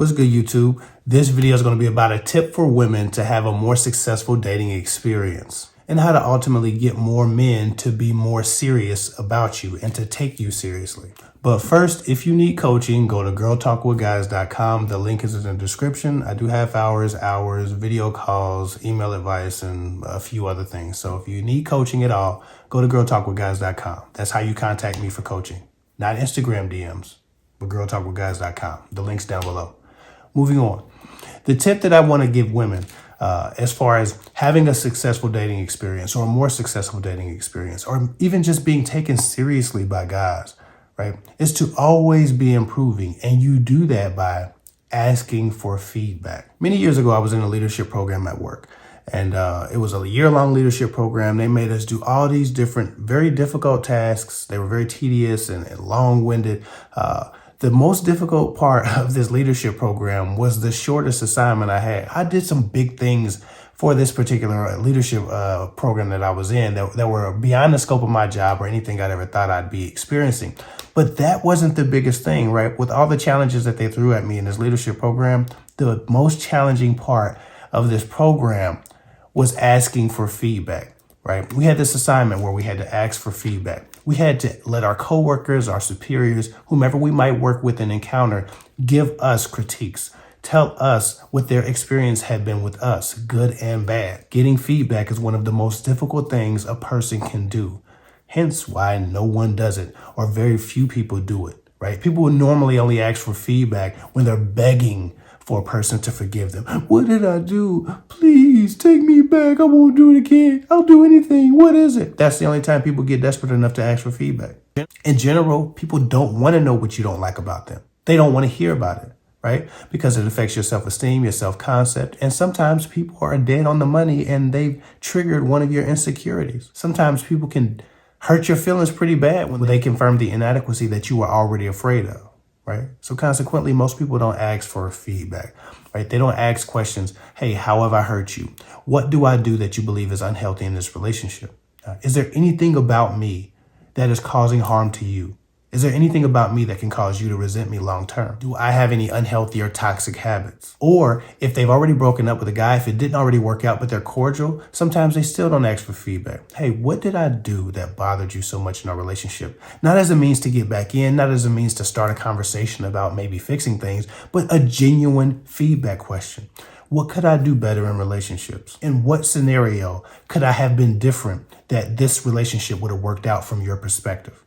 What's good, YouTube? This video is going to be about a tip for women to have a more successful dating experience and how to ultimately get more men to be more serious about you and to take you seriously. But first, if you need coaching, go to girltalkwithguys.com. The link is in the description. I do have hours, video calls, email advice, and a few other things. So if you need coaching at all, go to girltalkwithguys.com. That's how you contact me for coaching. Not Instagram DMs, but girltalkwithguys.com. The link's down below. Moving on. The tip that I want to give women as far as having a successful dating experience or a more successful dating experience or even just being taken seriously by guys, right, is to always be improving. And you do that by asking for feedback. Many years ago, I was in a leadership program at work. And it was a year-long leadership program. They made us do all these different, very difficult tasks. They were very tedious and long-winded. The most difficult part of this leadership program was the shortest assignment I had. I did some big things for this particular leadership program that I was in that were beyond the scope of my job or anything I'd ever thought I'd be experiencing. But that wasn't the biggest thing, right? With all the challenges that they threw at me in this leadership program, the most challenging part of this program was asking for feedback, right? We had this assignment where we had to ask for feedback. We had to let our coworkers, our superiors, whomever we might work with and encounter, give us critiques. Tell us what their experience had been with us, good and bad. Getting feedback is one of the most difficult things a person can do. Hence why no one does it, or very few people do it, right? People would normally only ask for feedback when they're begging for a person to forgive them. What did I do? Please take me back. I won't do it again. I'll do anything. What is it? That's the only time people get desperate enough to ask for feedback. In general, people don't want to know what you don't like about them. They don't want to hear about it, right? Because it affects your self-esteem, your self-concept. And sometimes people are dead on the money and they've triggered one of your insecurities. Sometimes people can hurt your feelings pretty bad when they confirm the inadequacy that you were already afraid of. Right? So consequently, most people don't ask for feedback, right? They don't ask questions. Hey, how have I hurt you? What do I do that you believe is unhealthy in this relationship? Is there anything about me that is causing harm to you? Is there anything about me that can cause you to resent me long term? Do I have any unhealthy or toxic habits? Or if they've already broken up with a guy, if it didn't already work out but they're cordial, sometimes they still don't ask for feedback. Hey, what did I do that bothered you so much in our relationship? Not as a means to get back in, not as a means to start a conversation about maybe fixing things, but a genuine feedback question. What could I do better in relationships? In what scenario could I have been different that this relationship would have worked out from your perspective?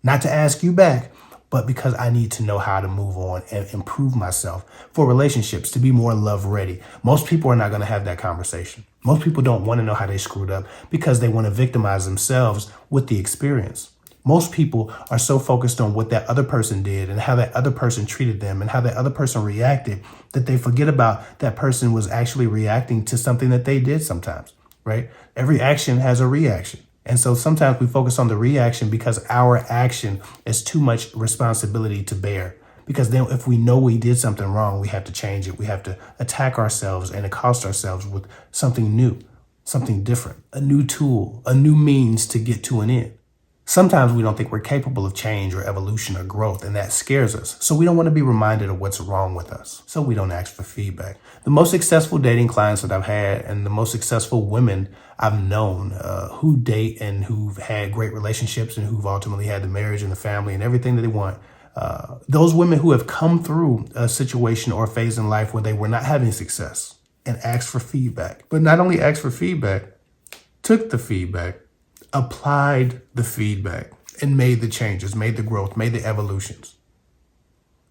Not to ask you back, but because I need to know how to move on and improve myself for relationships to be more love ready. Most people are not going to have that conversation. Most people don't want to know how they screwed up because they want to victimize themselves with the experience. Most people are so focused on what that other person did and how that other person treated them and how that other person reacted that they forget about that person was actually reacting to something that they did sometimes, right? Every action has a reaction. And so sometimes we focus on the reaction because our action is too much responsibility to bear. Because then if we know we did something wrong, we have to change it. We have to attack ourselves and accost ourselves with something new, something different, a new tool, a new means to get to an end. Sometimes we don't think we're capable of change or evolution or growth, and that scares us. So we don't want to be reminded of what's wrong with us. So we don't ask for feedback. The most successful dating clients that I've had and the most successful women I've known who date and who've had great relationships and who've ultimately had the marriage and the family and everything that they want, those women who have come through a situation or a phase in life where they were not having success and asked for feedback, but not only asked for feedback, took the feedback, applied the feedback and made the changes, made the growth, made the evolutions.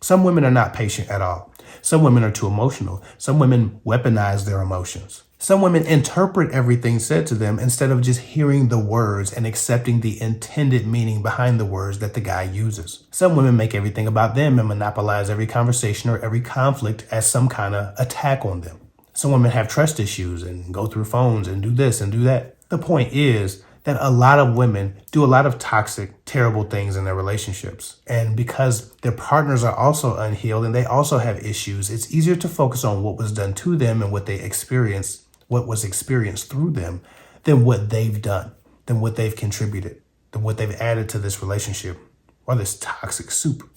Some women are not patient at all. Some women are too emotional. Some women weaponize their emotions. Some women interpret everything said to them instead of just hearing the words and accepting the intended meaning behind the words that the guy uses. Some women make everything about them and monopolize every conversation or every conflict as some kind of attack on them. Some women have trust issues and go through phones and do this and do that. The point is that a lot of women do a lot of toxic, terrible things in their relationships. And because their partners are also unhealed and they also have issues, it's easier to focus on what was done to them and what they experienced, what was experienced through them, than what they've done, than what they've contributed, than what they've added to this relationship or this toxic soup.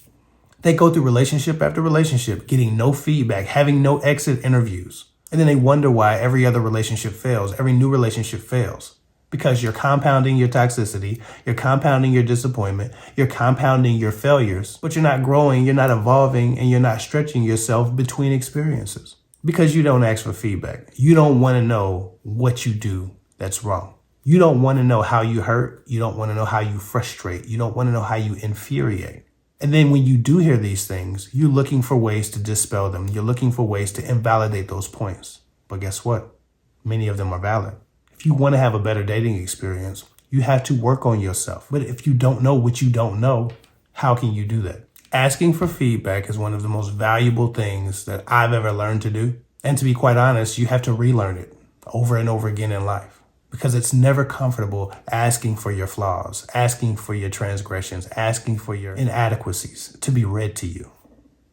They go through relationship after relationship, getting no feedback, having no exit interviews. And then they wonder why every other relationship fails, every new relationship fails. Because you're compounding your toxicity, you're compounding your disappointment, you're compounding your failures, but you're not growing, you're not evolving, and you're not stretching yourself between experiences. Because you don't ask for feedback. You don't want to know what you do that's wrong. You don't want to know how you hurt. You don't want to know how you frustrate. You don't want to know how you infuriate. And then when you do hear these things, you're looking for ways to dispel them. You're looking for ways to invalidate those points. But guess what? Many of them are valid. If you want to have a better dating experience, you have to work on yourself. But if you don't know what you don't know, how can you do that? Asking for feedback is one of the most valuable things that I've ever learned to do. And to be quite honest, you have to relearn it over and over again in life. Because it's never comfortable asking for your flaws, asking for your transgressions, asking for your inadequacies to be read to you.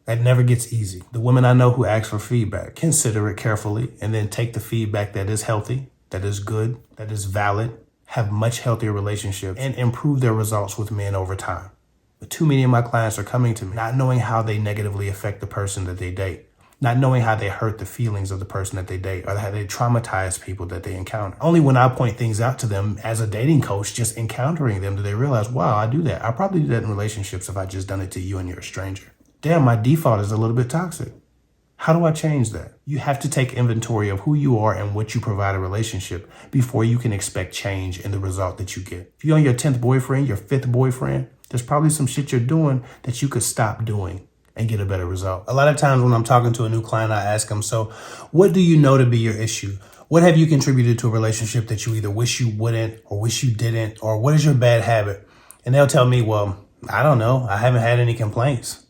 That never gets easy. The women I know who ask for feedback, consider it carefully and then take the feedback that is healthy, that is good, that is valid, have much healthier relationships, and improve their results with men over time. But too many of my clients are coming to me not knowing how they negatively affect the person that they date. Not knowing how they hurt the feelings of the person that they date or how they traumatize people that they encounter. Only when I point things out to them as a dating coach, just encountering them, do they realize, wow, I do that. I probably do that in relationships if I just done it to you and you're a stranger. Damn, my default is a little bit toxic. How do I change that? You have to take inventory of who you are and what you provide a relationship before you can expect change in the result that you get. If you're on your 10th boyfriend, your 5th boyfriend, there's probably some shit you're doing that you could stop doing and get a better result. A lot of times when I'm talking to a new client, I ask them, so what do you know to be your issue? What have you contributed to a relationship that you either wish you wouldn't or wish you didn't? Or what is your bad habit? And they'll tell me, well, I don't know. I haven't had any complaints.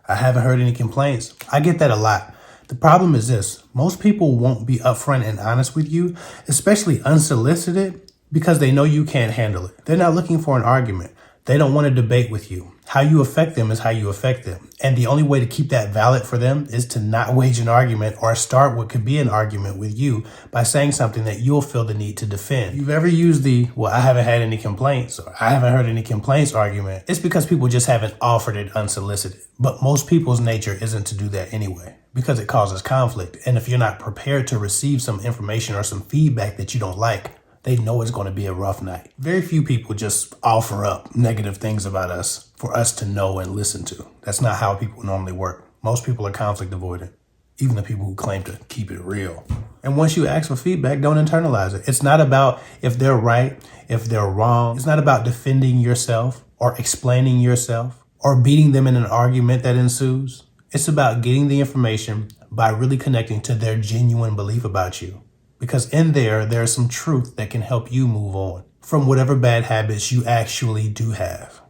I haven't heard any complaints. I get that a lot. The problem is this. Most people won't be upfront and honest with you, especially unsolicited, because they know you can't handle it. They're not looking for an argument. They don't want to debate with you. How you affect them is how you affect them. And the only way to keep that valid for them is to not wage an argument or start what could be an argument with you by saying something that you'll feel the need to defend. If you've ever used the, well, I haven't had any complaints or I haven't heard any complaints argument, it's because people just haven't offered it unsolicited. But most people's nature isn't to do that anyway because it causes conflict. And if you're not prepared to receive some information or some feedback that you don't like, they know it's going to be a rough night. Very few people just offer up negative things about us for us to know and listen to. That's not how people normally work. Most people are conflict avoidant, even the people who claim to keep it real. And once you ask for feedback, don't internalize it. It's not about if they're right, if they're wrong. It's not about defending yourself or explaining yourself or beating them in an argument that ensues. It's about getting the information by really connecting to their genuine belief about you. Because in there's some truth that can help you move on from whatever bad habits you actually do have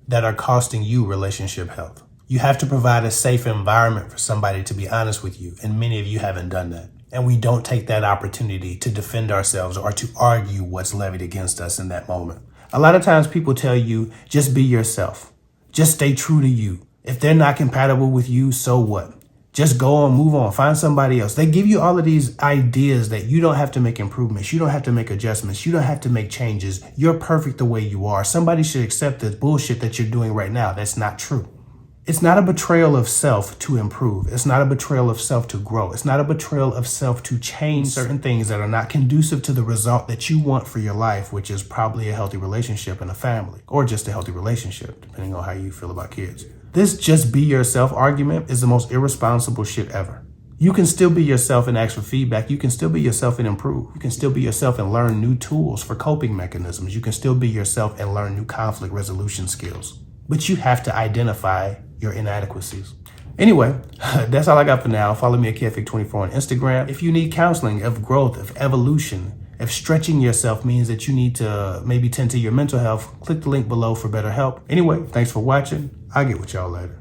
that are costing you relationship health. You have to provide a safe environment for somebody to be honest with you, and many of you haven't done that. And we don't take that opportunity to defend ourselves or to argue what's levied against us in that moment. A lot of times people tell you, just be yourself. Just stay true to you. If they're not compatible with you, so what? Just go on, move on, find somebody else. They give you all of these ideas that you don't have to make improvements. You don't have to make adjustments. You don't have to make changes. You're perfect the way you are. Somebody should accept the bullshit that you're doing right now. That's not true. It's not a betrayal of self to improve. It's not a betrayal of self to grow. It's not a betrayal of self to change certain things that are not conducive to the result that you want for your life, which is probably a healthy relationship and a family, or just a healthy relationship, depending on how you feel about kids. This just be yourself argument is the most irresponsible shit ever. You can still be yourself and ask for feedback. You can still be yourself and improve. You can still be yourself and learn new tools for coping mechanisms. You can still be yourself and learn new conflict resolution skills. But you have to identify your inadequacies. Anyway, that's all I got for now. Follow me at KidFig24 on Instagram. If you need counseling of growth, of evolution, if stretching yourself means that you need to maybe tend to your mental health, click the link below for better help. Anyway, thanks for watching. I'll get with y'all later.